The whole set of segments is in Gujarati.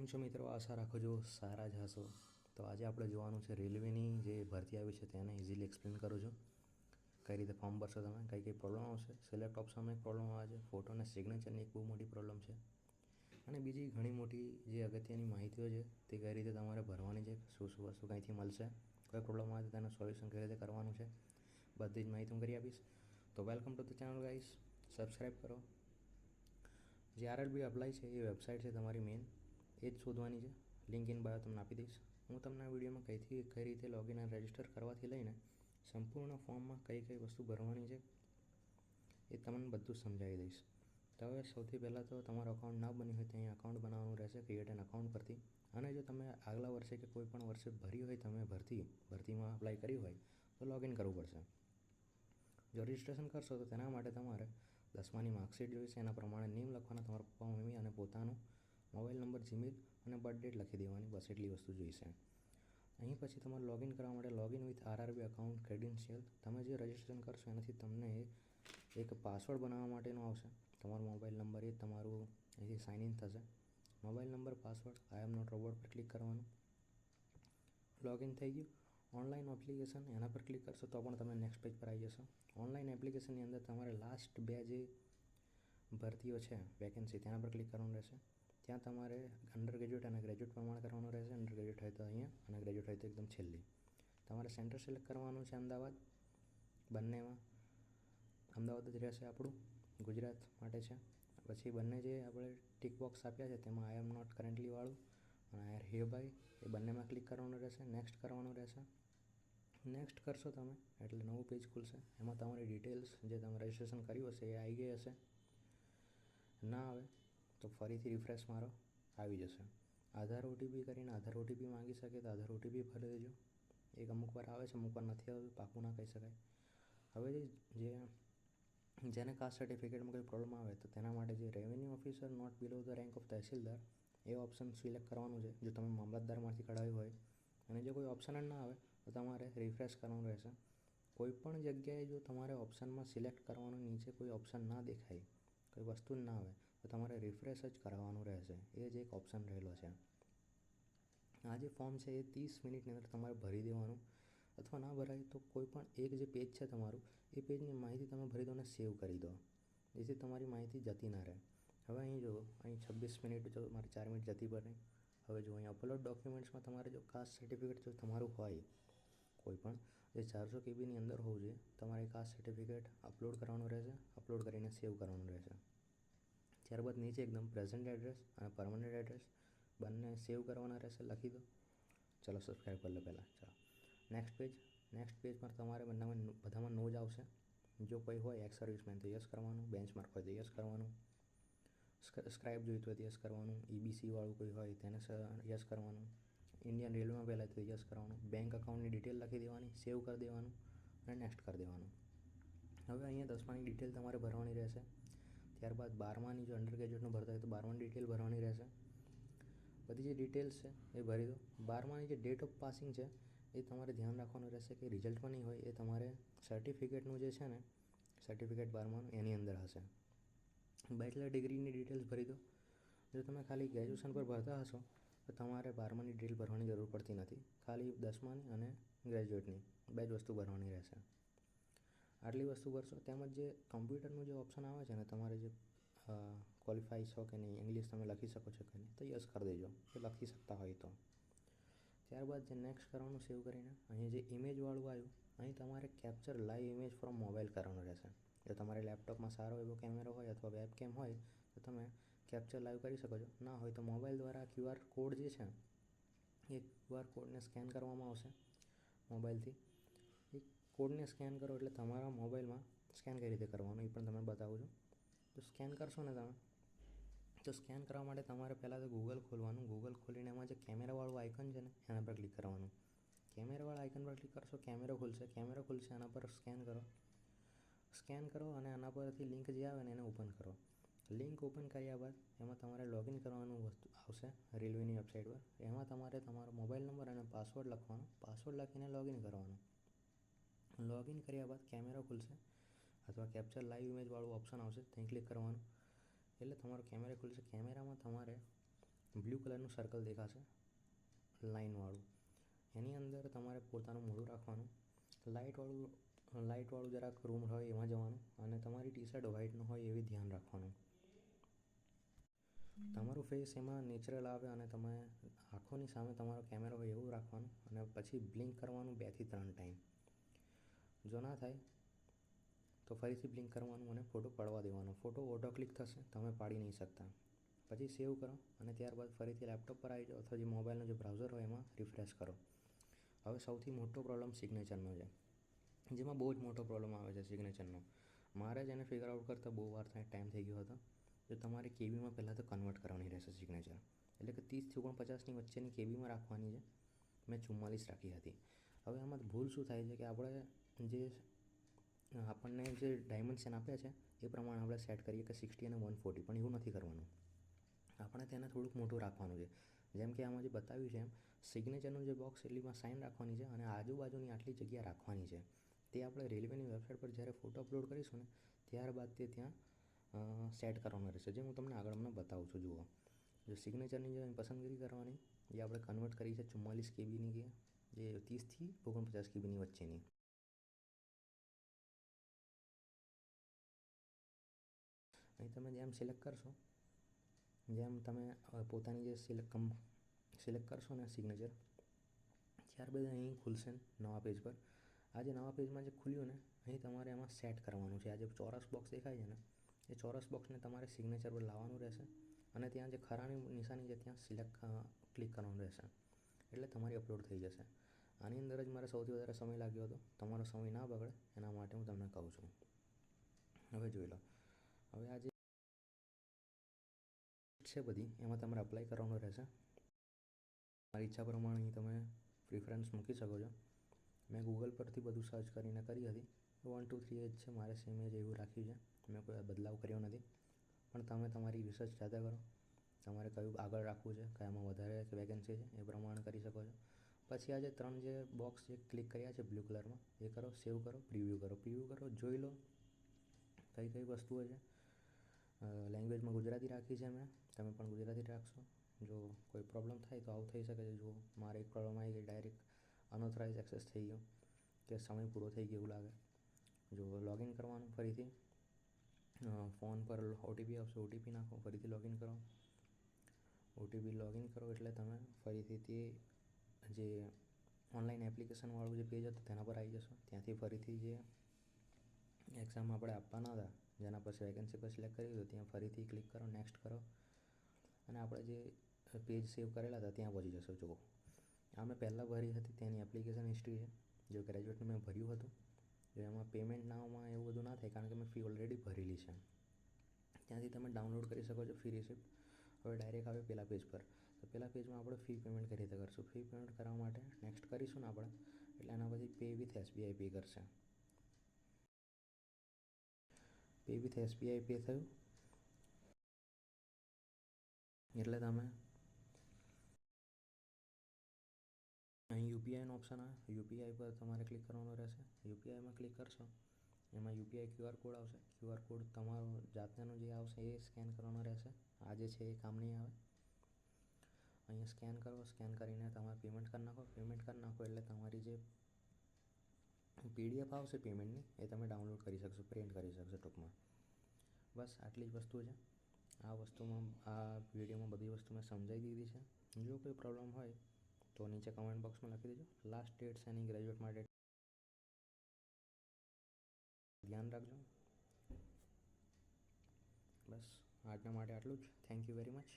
છો મિત્રો? આશા રાખો છો સારા જ હશો. તો આજે આપણે જોવાનું છે રેલવેની જે ભરતી આવી છે તેને ઇઝીલી એક્સપ્લેન કરું છું. કઈ રીતે ફોર્મ ભરશો તમે, કઈ પ્રોબ્લેમ આવશે, સિલેક્ટ ઓપ્શનમાં એક પ્રોબ્લેમ આવે છે, ફોટો અને સિગ્નેચરની એક બહુ મોટી પ્રોબ્લેમ છે, અને બીજી ઘણી મોટી જે અગત્યની માહિતીઓ છે તે કઈ રીતે તમારે ભરવાની છે, શું શું વસ્તુ કંઈથી મળશે, કોઈ પ્રોબ્લેમ આવે તો તેનું સોલ્યુશન કઈ રીતે કરવાનું છે, બધી જ માહિતી હું કરી આપીશ. તો welcome to the channel guys, subscribe કરો. જે આરઆરબી અપ્લાય છે એ વેબસાઇટ છે તમારી મેઇન, એ જ શોધવાની છે. લિંક ઇન બાયો તમને આપી દઈશ. હું તમને આ વિડીયોમાં કઈ રીતે લોગિન અને રજિસ્ટર કરવાથી લઈને સંપૂર્ણ ફોર્મમાં કઈ કઈ વસ્તુ ભરવાની છે એ તમને બધું સમજાવી દઈશ. તો હવે સૌથી પહેલાં તો તમારું અકાઉન્ટ ના બન્યું હોય તો અહીંયા અકાઉન્ટ બનાવવાનું રહેશે, ક્રિએટ એન અકાઉન્ટ પરથી. અને જો તમે આગલા વર્ષે કે કોઈ પણ વર્ષે ભરી હોય, તમે ભરતીમાં અપ્લાય કરી હોય તો લોગિન કરવું પડશે. જો રજિસ્ટ્રેશન કરશો તો તેના માટે તમારે 10માની માર્કશીટ જોઈશે, એના પ્રમાણે નેમ લખવાના, તમારા પપ્પા મમ્મી અને પોતાનું મોબાઈલ નંબર, જીમેલ અને બર્થ ડેટ લખી દેવાની, બસ એટલી વસ્તુ જોઈશે. અહીં પછી તમારે લોગિન કરવા માટે login with RRB account credential, તમે જે રજિસ્ટ્રેશન કરશો એનાથી તમને એક પાસવર્ડ બનાવવા માટેનું આવશે. તમારો મોબાઈલ નંબર એ તમારું અહીંથી સાઇન ઇન થશે. Mobile number, password, I am not robot પર ક્લિક કરવાનું. લોગિન થઈ ગયું. ઓનલાઈન એપ્લિકેશન એના પર ક્લિક કરશો તો પણ તમે નેક્સ્ટ પેજ પર આવી જશો. ઓનલાઈન એપ્લિકેશનની અંદર તમારે લાસ્ટ 2 જે ભરતીઓ છે વેકેન્સી, તેના પર ક્લિક કરવાનું રહેશે. ત્યાં તમારે અંડર ગ્રેજ્યુએટ અને ગ્રેજ્યુએટ પ્રમાણે કરવાનું રહેશે. અંડર ગ્રેજ્યુએટ હોય તો અહીંયા અને ગ્રેજ્યુએટ હોય તો એકદમ છેલ્લી. તમારે સેન્ટર સિલેક્ટ કરવાનું છે અમદાવાદ, બંનેમાં અમદાવાદ જ રહેશે આપણું, ગુજરાત માટે છે. પછી બંને જે આપણે ટિક બોક્સ આપ્યા છે તેમાં આઈ એમ નોટ કરન્ટલી વાળું અને આઈ આર હિયર બાય, એ બંનેમાં ક્લિક કરવાનું રહેશે. નેક્સ્ટ કરવાનું રહેશે. નેક્સ્ટ કરશો તમે એટલે નવું પેજ ખુલશે. એમાં તમારી ડિટેલ્સ જે તમે રજિસ્ટ્રેશન કર્યું હશે એ આવી ગઈ હશે. ના આવે તો ફરીથી રિફ્રેશ મારો, આવી જશે. આધાર ઓટીપી કરીને આધાર ઓટીપી માંગી શકે તો આધાર ઓટીપી ભરી દેજો. એક અમુક વાર આવે છે, અમુક વાર નથી આવતું, પાકું ના કહી શકાય. હવે જેને કાસ્ટ સર્ટિફિકેટમાં કોઈ પ્રોબ્લેમ આવે તો તેના માટે જે revenue officer not below the rank of tehsildar, એ ઓપ્શન સિલેક્ટ કરવાનું છે જો તમે મામલતદારમાંથી કઢાવ્યું હોય. અને જો કોઈ ઓપ્શન જ ના આવે તો તમારે રિફ્રેશ કરવાનું રહેશે. કોઈપણ જગ્યાએ જો તમારે ઓપ્શનમાં સિલેક્ટ કરવાનું, નીચે કોઈ ઓપ્શન ના દેખાય, કોઈ વસ્તુ જ ના આવે તો તમારે રિફ્રેશ જ કરાવવાનું રહેશે. એ જ એક ઓપ્શન રહેલો છે. આ જે ફોર્મ છે એ 30 મિનિટની અંદર તમારે ભરી દેવાનું, અથવા ના ભરાય તો કોઈ પણ એક જે પેજ છે તમારું, એ પેજની માહિતી તમે ભરી દો અને સેવ કરી દો, જેથી તમારી માહિતી જતી ના રહે. હવે અહીં જો, અહીં 26 મિનિટ, જો મારી 4 મિનિટ જતી પર નહીં. હવે જો અહીં અપલોડ ડોક્યુમેન્ટ્સમાં તમારે જો કાસ્ટ સર્ટિફિકેટ જો તમારું હોય કોઈ પણ, જે 400 KBની અંદર હોવું જોઈએ, તમારે કાસ્ટ સર્ટિફિકેટ અપલોડ કરવાનું રહેશે. અપલોડ કરીને સેવ કરવાનું રહેશે. ત્યારબાદ નીચે એકદમ પ્રેઝન્ટ એડ્રેસ અને પરમનન્ટ એડ્રેસ બંને સેવ કરવાના રહેશે, લખી દો. ચલો સબસ્ક્રાઈબ કરી લો પહેલાં. ચાલો નેક્સ્ટ પેજ પર તમારે બધામાં નો જ આવશે. જો કોઈ હોય એક્સ સર્વિસમેન તો યસ કરવાનું, બેન્ચમાર્ક હોય તો યસ કરવાનું, સ્ક્રાઇબ જોઈતું હોય તો યસ કરવાનું, EBC વાળું કોઈ હોય તેને યસ કરવાનું, ઇન્ડિયન રેલવેમાં પહેલાં તો યસ કરવાનું, બેંક અકાઉન્ટની ડિટેલ લખી દેવાની, સેવ કરી દેવાનું અને નેક્સ્ટ કરી દેવાનું. હવે અહીંયા 10માની ડિટેલ તમારે ભરવાની રહેશે. ત્યારબાદ 12માની જો અંડર ગ્રેજ્યુએટનું ભરતા હોય તો 12માની ડિટેલ ભરવાની રહેશે. બધી જે ડિટેલ્સ છે એ ભરી દો. 12માની જે ડેટ ઓફ પાસિંગ છે એ તમારે ધ્યાન રાખવાનું રહેશે કે રિઝલ્ટમાં નહીં હોય, એ તમારે સર્ટિફિકેટનું જે છે ને, સર્ટિફિકેટ 12માનું એની અંદર હશે. બેચલર ડિગ્રીની ડિટેલ્સ ભરી દો. જો તમે ખાલી ગ્રેજ્યુએશન પર ભરતા હશો તો તમારે 12માની ડિટેલ ભરવાની જરૂર પડતી નથી, ખાલી 10માની અને ગ્રેજ્યુએટની બે જ વસ્તુ ભરવાની રહેશે. આટલી વસ્તુ ભરશો. તેમજ જે કમ્પ્યુટરનું જે ઓપ્શન આવે છે ને, તમારે જે ક્વોલિફાઈ છો કે નહીં, ઇંગ્લિશ તમે લખી શકો છો કે નહીં, તો યસ કરી દેજો જો લખી શકતા હોય તો. ત્યારબાદ જે નેક્સ્ટ કરવાનું સેવ કરીને, અહીં જે ઇમેજવાળું આવ્યું, અહીં તમારે capture live image from mobile કરવાનું રહેશે. જો તમારે લેપટોપમાં સારો એવો કેમેરો હોય અથવા વેબકેમ હોય તો તમે કેપ્ચર લાઈવ કરી શકો છો. ના હોય તો મોબાઈલ દ્વારા QR કોડ જે છે એ QR કોડને સ્કેન કરવામાં આવશે મોબાઈલથી. એ કોડને સ્કેન કરો એટલે તમારા મોબાઈલમાં સ્કેન કઈ રીતે કરવાનું એ પણ તમને બતાવું છું. તો સ્કેન કરશો ને તમે, તો સ્કેન કરવા માટે તમારે પહેલાં તો ગૂગલ ખોલવાનું. ગૂગલ ખોલીને એમાં જે કેમેરાવાળું આઇકન છે ને એના પર ક્લિક કરવાનું. કેમેરાવાળા આઇકન પર ક્લિક કરશો, કેમેરો ખુલશે. એના પર સ્કેન કરો અને આના પરથી લિંક જે આવે ને એને ઓપન કરો. લિંક ઓપન કર્યા બાદ એમાં તમારે લોગિન કરવાનું વસ્તુ આવશે રેલવેની વેબસાઇટ પર. એમાં તમારે તમારો મોબાઈલ નંબર અને પાસવર્ડ લખવાનો. પાસવર્ડ લખીને લોગિન કરવાનું. લોગિન કર્યા બાદ કેમેરો ખુલશે અથવા કેપ્ચર લાઈવ ઇમેજવાળું ઓપ્શન આવશે, ત્યાં ક્લિક કરવાનું એટલે તમારો કેમેરો ખુલશે. કેમેરામાં તમારે બ્લુ કલરનું સર્કલ દેખાશે લાઇનવાળું, એની અંદર તમારે પોતાનું મોઢું રાખવાનું. લાઇટવાળું જરાક રૂમ હોય એમાં જવાનું અને તમારી ટી શર્ટ વ્હાઇટ ન હોય એવી ધ્યાન રાખવાનું. તમારું ફેસ એમાં નેચરલ આવે અને તમે આંખોની સામે તમારો કેમેરો હોય એવું રાખવાનું અને પછી બ્લિંક કરવાનું 2 થી 3 ટાઈમ. જો ના થાય તો ફરીથી બ્લિંક કરવાનું અને ફોટો પડવા દેવાનો. ફોટો ઓટો ક્લિક થશે, તમે પાડી નહીં શકતા. પછી સેવ કરો અને ત્યારબાદ ફરીથી લેપટોપ પર આવી જાઓ અથવા જે મોબાઈલનો જે બ્રાઉઝર હોય એમાં રિફ્રેશ કરો. હવે સૌથી મોટો પ્રોબ્લેમ સિગ્નેચરનો છે, જેમાં બહુ જ મોટો પ્રોબ્લેમ આવે છે સિગ્નેચરનો. મારે જ એને ફિગર આઉટ કરતાં બહુ વાર ટાઈમ થઈ ગયો હતો. તો તમારે કેબીમાં પહેલાં તો કન્વર્ટ કરવાની રહેશે સિગ્નેચર, એટલે કે 30 થી 49ની વચ્ચેની કેબીમાં રાખવાની છે. મેં 44 રાખી હતી. હવે આમાં ભૂલ શું થાય છે કે આપણને જે ડાયમેન્શન આપ્યા છે એ પ્રમાણે આપણે સેટ કરીએ કે 60 અને 140, પણ એવું નથી કરવાનું. આપણે તેને થોડુંક મોટું રાખવાનું છે. જેમ કે આમાં જે બતાવ્યું છે એમ સિગ્નેચરનું જે બોક્સ એટલીમાં સાઇન રાખવાની છે અને આજુબાજુની આટલી જગ્યા રાખવાની છે. તે આપણે રેલવેની વેબસાઇટ પર જ્યારે ફોટો અપલોડ કરીશું ને ત્યારબાદ તે ત્યાં સેટ કરવાનું રહેશે, જે હું તમને આગળ હમણાં બતાવું છું. જુઓ, જો સિગ્નેચરની જે પસંદગી કરવાની એ આપણે કન્વર્ટ કરી છે 44 કેબીની, જે 30 થી 49 કેબીની વચ્ચેની. અહીં તમે જેમ સિલેક્ટ કરશો, જેમ તમે પોતાની જે સિલેક્ટ કરશો ને સિગ્નેચર, ત્યારબાદ અહીં ખુલશે નવા પેજ પર. આ જે નવા પેજમાં જે ખુલ્યું ને અહીં તમારે એમાં સેટ કરવાનું છે. આ જે ચોરસ બોક્સ દેખાય છે ને એ ચોરસ બોક્સને તમારે સિગ્નેચર પર લાવવાનું રહેશે અને ત્યાં જે ખરાની નિશાની છે ત્યાં ક્લિક કરવાનું રહેશે, એટલે તમારી અપલોડ થઈ જશે. આની અંદર જ મારે સૌથી વધારે સમય લાગ્યો હતો. તમારો સમય ના બગડે એના માટે હું તમને કહું છું. હવે જોઈ લો, હવે આ જે છે બધી એમાં તમારે અપ્લાય કરવાનું રહેશે. મારી ઈચ્છા પ્રમાણે અહીં તમે પ્રિફરન્સ મૂકી શકો છો. મેં ગૂગલ પરથી બધું સર્ચ કરીને કરી હતી. 1 2 3 જ છે, મારે સેમ જ એવું રાખ્યું છે. મેં કોઈ બદલાવ કર્યો નથી, પણ તમે તમારી રિસર્ચ જાતે કરો. તમારે કયું આગળ રાખવું છે, કયામાં વધારે વેકેન્સી છે એ પ્રમાણે કરી શકો છો. પછી આ જે 3 જે બોક્સ જે ક્લિક કર્યા છે બ્લુ કલરમાં એ કરો, સેવ કરો, પ્રિવ્યૂ કરો. જોઈ લો કઈ વસ્તુઓ છે. લેંગ્વેજમાં ગુજરાતી રાખી છે મેં, તમે પણ ગુજરાતી રાખશો. જો કોઈ પ્રોબ્લેમ થાય તો આવું થઈ શકે છે. જો મારે એક પ્રોબ્લેમ આવી ગઈ, ડાયરેક્ટ અનઓથરાઇઝ એક્સેસ થઈ ગયો કે સમય પૂરો થઈ ગયો એવું લાગે. જો લોગિન કરવાનું ફરીથી, ફોન પર ઓટીપી આવશે, ઓટીપી નાખો, ફરીથી લોગિન કરો. લોગિન કરો એટલે તમે ફરીથી તે જે ઓનલાઈન એપ્લિકેશનવાળું જે પેજ હતું તેના પર આવી જશો. ત્યાંથી ફરીથી જે એક્ઝામ આપણે આપવાના હતા જેના પર વેકેન્સી પર સિલેક્ટ કર્યું હતું ત્યાં ફરીથી ક્લિક કરો, નેક્સ્ટ કરો અને આપણે જે પેજ સેવ કરેલા હતા ત્યાં પહોંચી જશો. જુઓ, આ મેં પહેલાં ભરી હતી તેની એપ્લિકેશન હિસ્ટ્રી છે. જો ગ્રેજ્યુએટનું મેં ભર્યું હતું, જો એમાં પેમેન્ટ નામાં એવું બધું ના થાય કારણ કે મેં ફી ઓલરેડી ભરેલી છે. ત્યાંથી તમે ડાઉનલોડ કરી શકો છો ફી રિસિપ્ટ. હવે ડાયરેક્ટ આવે પહેલાં પેજ પર, તો પહેલાં પેજમાં આપણે ફી પેમેન્ટ કઈ રીતે કરશું. ફી પેમેન્ટ કરવા માટે નેક્સ્ટ કરીશું ને આપણે, એટલે એના પછી પે વિથ SBI પે કરશે. પે વિથ SBI પે થયું એટલે તમે અહીં યુપીઆઈનો ઓપ્શન આવે, યુપીઆઈ પર તમારે ક્લિક કરવાનું રહેશે. યુપીઆઈમાં ક્લિક કરશો એમાં યુપીઆઈ QR કોડ આવશે. QR કોડ તમારો જાતેનો જે આવશે એ સ્કેન કરવાનો રહેશે. આ જે છે એ કામ નહીં આવે. અહીંયા સ્કેન કરો, સ્કેન કરીને તમારે પેમેન્ટ કરી નાખો. પેમેન્ટ કરી નાખો એટલે તમારી જે PDF આવશે પેમેન્ટની એ તમે ડાઉનલોડ કરી શકશો, પ્રિન્ટ કરી શકશો ટૂંકમાં. બસ આટલી જ વસ્તુ છે. આ વિડીયોમાં બધી વસ્તુ મેં સમજાવી દીધી છે. જો કોઈ પ્રોબ્લેમ હોય તો નીચે કમેન્ટ બોક્સમાં લખી દેજો. લાસ્ટ ડેટ છે એની ગ્રેજ્યુએટ માટે ધ્યાન રાખજો. બસ આજના માટે આટલું જ. Thank you very much.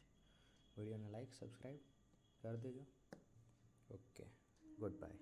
વિડીયોને લાઈક, સબસ્ક્રાઈબ કરી દેજો. Okay, good bye.